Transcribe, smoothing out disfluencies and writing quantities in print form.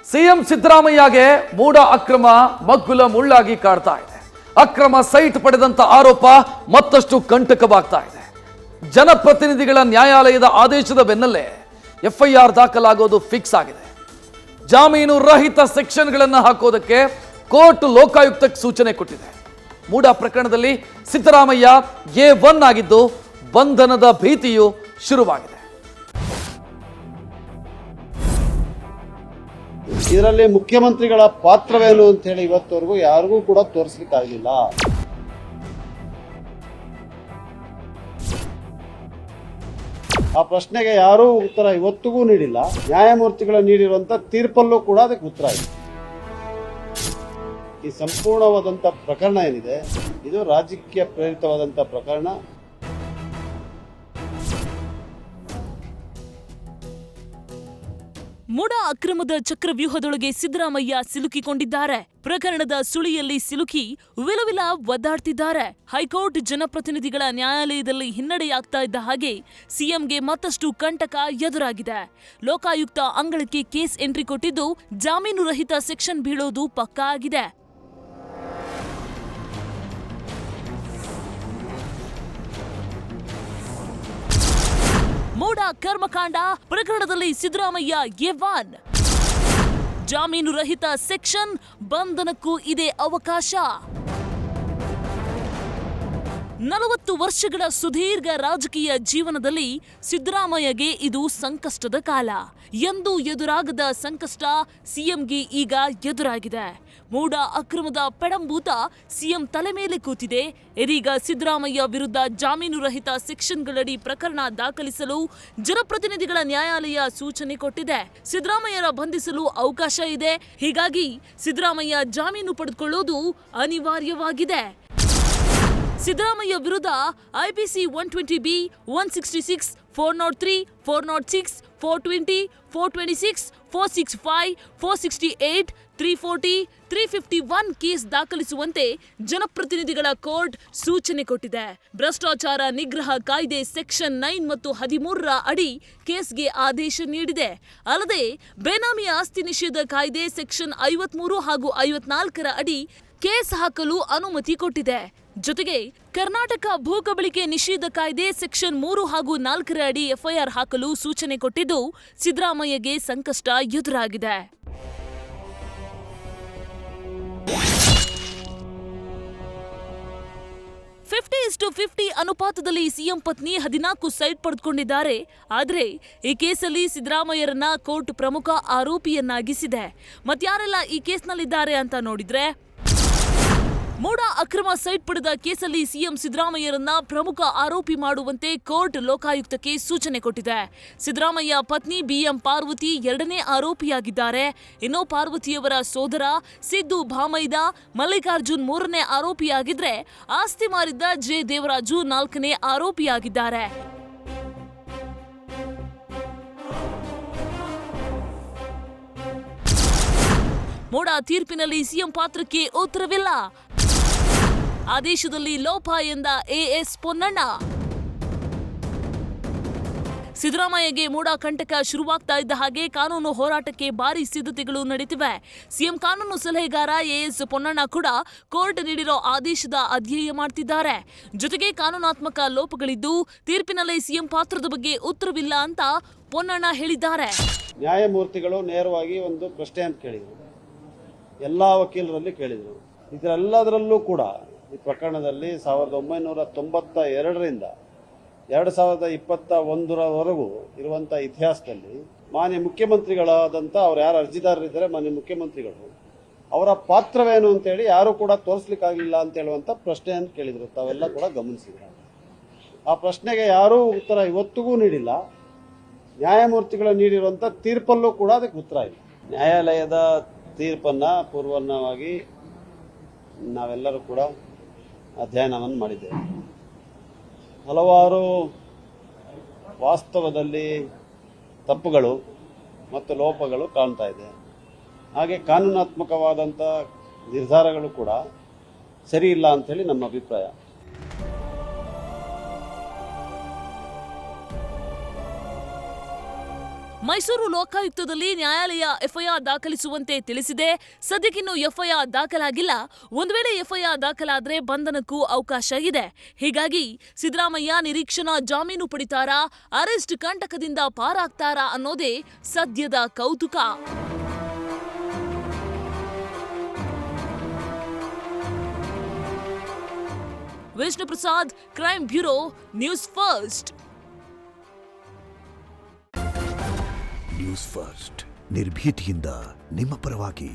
CM ಸಿದ್ದರಾಮಯ್ಯಗೆ ಮೂಡ ಅಕ್ರಮ ಮಗ್ಗುಲ ಮುಳ್ಳಾಗಿ ಕಾಡ್ತಾ ಇದೆ. ಅಕ್ರಮ ಸೈಟ್ ಪಡೆದಂತ ಆರೋಪ ಮತ್ತಷ್ಟು ಕಂಟಕವಾಗ್ತಾ ಇದೆ. ಜನಪ್ರತಿನಿಧಿಗಳ ನ್ಯಾಯಾಲಯದ ಆದೇಶದ ಬೆನ್ನಲ್ಲೇ ಎಫ್ಐಆರ್ ದಾಖಲಾಗೋದು ಫಿಕ್ಸ್ ಆಗಿದೆ. ಜಾಮೀನು ರಹಿತ ಸೆಕ್ಷನ್ಗಳನ್ನು ಹಾಕೋದಕ್ಕೆ ಕೋರ್ಟ್ ಲೋಕಾಯುಕ್ತಕ್ಕೆ ಸೂಚನೆ ಕೊಟ್ಟಿದೆ. ಮೂಡ ಪ್ರಕರಣದಲ್ಲಿ ಸಿದ್ದರಾಮಯ್ಯ A1 ಆಗಿದ್ದು ಬಂಧನದ ಭೀತಿಯು ಶುರುವಾಗಿದೆ. ಇದರಲ್ಲಿ ಮುಖ್ಯಮಂತ್ರಿಗಳ ಪಾತ್ರವೇನು ಅಂತ ಹೇಳಿ ಇವತ್ತವರೆಗೂ ಯಾರಿಗೂ ಕೂಡ ತೋರಿಸಲಿಕ್ಕಾಗಲಿಲ್ಲ. ಆ ಪ್ರಶ್ನೆಗೆ ಯಾರೂ ಉತ್ತರ ಇವತ್ತಿಗೂ ನೀಡಿಲ್ಲ. ನ್ಯಾಯಮೂರ್ತಿಗಳು ನೀಡಿರುವಂತ ತೀರ್ಪಲ್ಲೂ ಕೂಡ ಅದಕ್ಕೆ ಉತ್ತರ ಇದೆ. ಈ ಸಂಪೂರ್ಣವಾದಂತ ಪ್ರಕರಣ ಏನಿದೆ ಇದು ರಾಜಕೀಯ ಪ್ರೇರಿತವಾದಂತ ಪ್ರಕರಣ. ಮೂಡ ಅಕ್ರಮದ ಚಕ್ರವ್ಯೂಹದೊಳಗೆ ಸಿದ್ದರಾಮಯ್ಯ ಸಿಲುಕಿಕೊಂಡಿದ್ದಾರೆ. ಪ್ರಕರಣದ ಸುಳಿಯಲ್ಲಿ ಸಿಲುಕಿ ವಿಲವಿಲ ಒದ್ದಾಡ್ತಿದ್ದಾರೆ. ಹೈಕೋರ್ಟ್ ಜನಪ್ರತಿನಿಧಿಗಳ ನ್ಯಾಯಾಲಯದಲ್ಲಿ ಹಿನ್ನಡೆಯಾಗ್ತಾ ಇದ್ದ ಹಾಗೆ ಸಿಎಂಗೆ ಮತ್ತಷ್ಟು ಕಂಟಕ ಎದುರಾಗಿದೆ. ಲೋಕಾಯುಕ್ತ ಅಂಗಳಕ್ಕೆ ಕೇಸ್ ಎಂಟ್ರಿ ಕೊಟ್ಟಿದ್ದು ಜಾಮೀನು ರಹಿತ ಸೆಕ್ಷನ್ ಬೀಳೋದು ಪಕ್ಕಾ ಆಗಿದೆ. ಮೂಡ ಕರ್ಮಕಾಂಡ ಪ್ರಕರಣದಲ್ಲಿ ಸಿದ್ದರಾಮಯ್ಯ A1, ಜಾಮೀನು ರಹಿತ ಸೆಕ್ಷನ್, ಬಂಧನಕ್ಕೂ ಇದೆ ಅವಕಾಶ. 40 ವರ್ಷಗಳ ಸುದೀರ್ಘ ರಾಜಕೀಯ ಜೀವನದಲ್ಲಿ ಸಿದ್ದರಾಮಯ್ಯಗೆ ಇದು ಸಂಕಷ್ಟದ ಕಾಲ. ಎಂದೂ ಎದುರಾಗದ ಸಂಕಷ್ಟ ಸಿಎಂಗೆ ಈಗ ಎದುರಾಗಿದೆ. ಮೂಡ ಅಕ್ರಮದ ಪೆಡಂಭೂತ ಸಿಎಂ ತಲೆ ಮೇಲೆ ಕೂತಿದೆ. ಇದೀಗ ಸಿದ್ದರಾಮಯ್ಯ ವಿರುದ್ಧ ಜಾಮೀನು ರಹಿತ ಸೆಕ್ಷನ್ಗಳಡಿ ಪ್ರಕರಣ ದಾಖಲಿಸಲು ಜನಪ್ರತಿನಿಧಿಗಳ ನ್ಯಾಯಾಲಯ ಸೂಚನೆ ಕೊಟ್ಟಿದೆ. ಸಿದ್ದರಾಮಯ್ಯರ ಬಂಧಿಸಲು ಅವಕಾಶ ಇದೆ. ಹೀಗಾಗಿ ಸಿದ್ದರಾಮಯ್ಯ ಜಾಮೀನು ಪಡೆದುಕೊಳ್ಳೋದು ಅನಿವಾರ್ಯವಾಗಿದೆ. ಸಿದ್ದರಾಮಯ್ಯ ವಿರುದ್ಧ ಐಪಿಸಿ 120B, 166, 403, 406, 420, 426, 465, 468, 340, 351 ಕೇಸ್ ದಾಖಲಿಸುವಂತೆ ಜನಪ್ರತಿನಿಧಿಗಳ ಕೋರ್ಟ್ ಸೂಚನೆ ಕೊಟ್ಟಿದೆ. ಭ್ರಷ್ಟಾಚಾರ ನಿಗ್ರಹ ಕಾಯ್ದೆ ಸೆಕ್ಷನ್ 9 ಮತ್ತು 13ರ ಅಡಿ ಕೇಸ್ಗೆ ಆದೇಶ ನೀಡಿದೆ. ಅಲ್ಲದೆ ಬೇನಾಮಿ ಆಸ್ತಿ ನಿಷೇಧ ಕಾಯ್ದೆ ಸೆಕ್ಷನ್ 53 ಹಾಗೂ 54ರ ಅಡಿ ಕೇಸ್ ಹಾಕಲು ಅನುಮತಿ ಕೊಟ್ಟಿದೆ. ಜೊತೆಗೆ ಕರ್ನಾಟಕ ಭೂ ಕಬಳಿಕೆ ನಿಷೇಧ ಕಾಯ್ದೆ ಸೆಕ್ಷನ್ 3 ಹಾಗೂ 4ರ ಅಡಿ ಎಫ್ಐಆರ್ ಹಾಕಲು ಸೂಚನೆ ಕೊಟ್ಟಿದ್ದು ಸಿದ್ದರಾಮಯ್ಯಗೆ ಸಂಕಷ್ಟ ಎದುರಾಗಿದೆ. (50:50) ಅನುಪಾತದಲ್ಲಿ ಸಿಎಂ ಪತ್ನಿ 14 ಸೈಟ್ ಪಡೆದುಕೊಂಡಿದ್ದಾರೆ. ಆದರೆ ಈ ಕೇಸಲ್ಲಿ ಸಿದ್ದರಾಮಯ್ಯರನ್ನ ಕೋರ್ಟ್ ಪ್ರಮುಖ ಆರೋಪಿಯನ್ನಾಗಿಸಿದೆ. ಮತ್ಯಾರೆಲ್ಲ ಈ ಕೇಸ್ನಲ್ಲಿದ್ದಾರೆ ಅಂತ ನೋಡಿದ್ರೆ, ಮೂಡ ಅಕ್ರಮ ಸೈಟ್ ಪಡೆದ ಕೇಸಲ್ಲಿ ಸಿಎಂ ಸಿದ್ದರಾಮಯ್ಯರನ್ನ ಪ್ರಮುಖ ಆರೋಪಿ ಮಾಡುವಂತೆ ಕೋರ್ಟ್ ಲೋಕಾಯುಕ್ತಕ್ಕೆ ಸೂಚನೆ ಕೊಟ್ಟಿದೆ. ಸಿದ್ದರಾಮಯ್ಯ ಪತ್ನಿ BM ಪಾರ್ವತಿ 2ನೇ ಆರೋಪಿಯಾಗಿದ್ದಾರೆ. ಇನ್ನು ಪಾರ್ವತಿಯವರ ಸೋದರ ಸಿದ್ದು ಭಾಮೈದ ಮಲ್ಲಿಕಾರ್ಜುನ್ 3ನೇ ಆರೋಪಿಯಾಗಿದ್ರೆ, ಆಸ್ತಿ ಮಾರಿದ್ದ ಜೆ ದೇವರಾಜು 4ನೇ ಆರೋಪಿಯಾಗಿದ್ದಾರೆ. ಮೂಡ ತೀರ್ಪಿನಲ್ಲಿ ಸಿಎಂ ಪಾತ್ರಕ್ಕೆ ಉತ್ತರವಿಲ್ಲ. ಆದೇಶದಲ್ಲಿ ಲೋಪ ಎಂದ AS ಪೊನ್ನಣ್ಣ. ಸಿದ್ದರಾಮಯ್ಯಗೆ ಮೂಡ ಕಂಟಕ ಶುರುವಾಗ್ತಾ ಇದ್ದ ಹಾಗೆ ಕಾನೂನು ಹೋರಾಟಕ್ಕೆ ಭಾರಿ ಸಿದ್ಧತೆಗಳು ನಡೆದಿವೆ. ಸಿಎಂ ಕಾನೂನು ಸಲಹೆಗಾರ AS ಪೊನ್ನಣ್ಣ ಕೂಡ ಕೋರ್ಟ್ ನೀಡಿರೋ ಆದೇಶದ ಅಧ್ಯಯನ ಮಾಡ್ತಿದ್ದಾರೆ. ಜೊತೆಗೆ ಕಾನೂನಾತ್ಮಕ ಲೋಪಗಳಿದ್ದು ತೀರ್ಪಿನಲ್ಲಿ ಸಿಎಂ ಪಾತ್ರದ ಬಗ್ಗೆ ಉತ್ತರವಿಲ್ಲ ಅಂತ ಪೊನ್ನಣ್ಣ ಹೇಳಿದ್ದಾರೆ. ನ್ಯಾಯಮೂರ್ತಿಗಳು ನೇರವಾಗಿ ಒಂದು ಪ್ರಶ್ನೆಯನ್ನು ಕೇಳಿದರು. ಎಲ್ಲ ವಕೀಲರಲ್ಲಿ ಕೇಳಿದರು. ಇದರೆಲ್ಲದರಲ್ಲೂ ಕೂಡ ಈ ಪ್ರಕರಣದಲ್ಲಿ 1992ರಿಂದ 2021ರವರೆಗೂ ಇರುವಂಥ ಇತಿಹಾಸದಲ್ಲಿ ಮಾನ್ಯ ಮುಖ್ಯಮಂತ್ರಿಗಳಾದಂಥ ಅವ್ರು ಯಾರು ಅರ್ಜಿದಾರರಿದ್ದಾರೆ, ಮಾನ್ಯ ಮುಖ್ಯಮಂತ್ರಿಗಳು, ಅವರ ಪಾತ್ರವೇನು ಅಂತೇಳಿ ಯಾರೂ ಕೂಡ ತೋರಿಸ್ಲಿಕ್ಕಾಗಲಿಲ್ಲ ಅಂತ ಹೇಳುವಂಥ ಪ್ರಶ್ನೆಯನ್ನು ಕೇಳಿದರು. ತಾವೆಲ್ಲ ಕೂಡ ಗಮನಿಸಿದ್ರು. ಆ ಪ್ರಶ್ನೆಗೆ ಯಾರೂ ಉತ್ತರ ಇವತ್ತಿಗೂ ನೀಡಿಲ್ಲ. ನ್ಯಾಯಮೂರ್ತಿಗಳು ನೀಡಿರುವಂಥ ತೀರ್ಪಲ್ಲೂ ಕೂಡ ಅದಕ್ಕೆ ಉತ್ತರ ಇಲ್ಲ. ನ್ಯಾಯಾಲಯದ ತೀರ್ಪನ್ನ ಪೂರ್ವವಾಗಿ ನಾವೆಲ್ಲರೂ ಕೂಡ ಅಧ್ಯಯನವನ್ನು ಮಾಡಿದ್ದೇವೆ. ಹಲವಾರು ವಾಸ್ತವದಲ್ಲಿ ತಪ್ಪುಗಳು ಮತ್ತು ಲೋಪಗಳು ಕಾಣ್ತಾ ಇದೆ. ಹಾಗೆ ಕಾನೂನಾತ್ಮಕವಾದಂಥ ನಿರ್ಧಾರಗಳು ಕೂಡ ಸರಿ ಇಲ್ಲ ಅಂತೇಳಿ ನಮ್ಮ ಅಭಿಪ್ರಾಯ. ಮೈಸೂರು ಲೋಕಾಯುಕ್ತದಲ್ಲಿ ನ್ಯಾಯಾಲಯ ಎಫ್ಐಆರ್ ದಾಖಲಿಸುವಂತೆ ತಿಳಿಸಿದೆ. ಸದ್ಯಕ್ಕಿನ್ನು ಎಫ್ಐಆರ್ ದಾಖಲಾಗಿಲ್ಲ. ಒಂದು ವೇಳೆ ಎಫ್ಐಆರ್ ದಾಖಲಾದ್ರೆ ಬಂಧನಕ್ಕೂ ಅವಕಾಶ ಇದೆ. ಹೀಗಾಗಿ ಸಿದ್ದರಾಮಯ್ಯ ನಿರೀಕ್ಷಣಾ ಜಾಮೀನು ಪಡಿತಾರಾ, ಅರೆಸ್ಟ್ ಕಂಟಕದಿಂದ ಪಾರಾಗ್ತಾರಾ ಅನ್ನೋದೇ ಸದ್ಯದ ಕೌತುಕ. Vishnu Prasad, crime bureau, news first. News first ನಿರ್ಭೀತಿಯಿಂದ ನಿಮ್ಮ ಪರವಾಗಿ.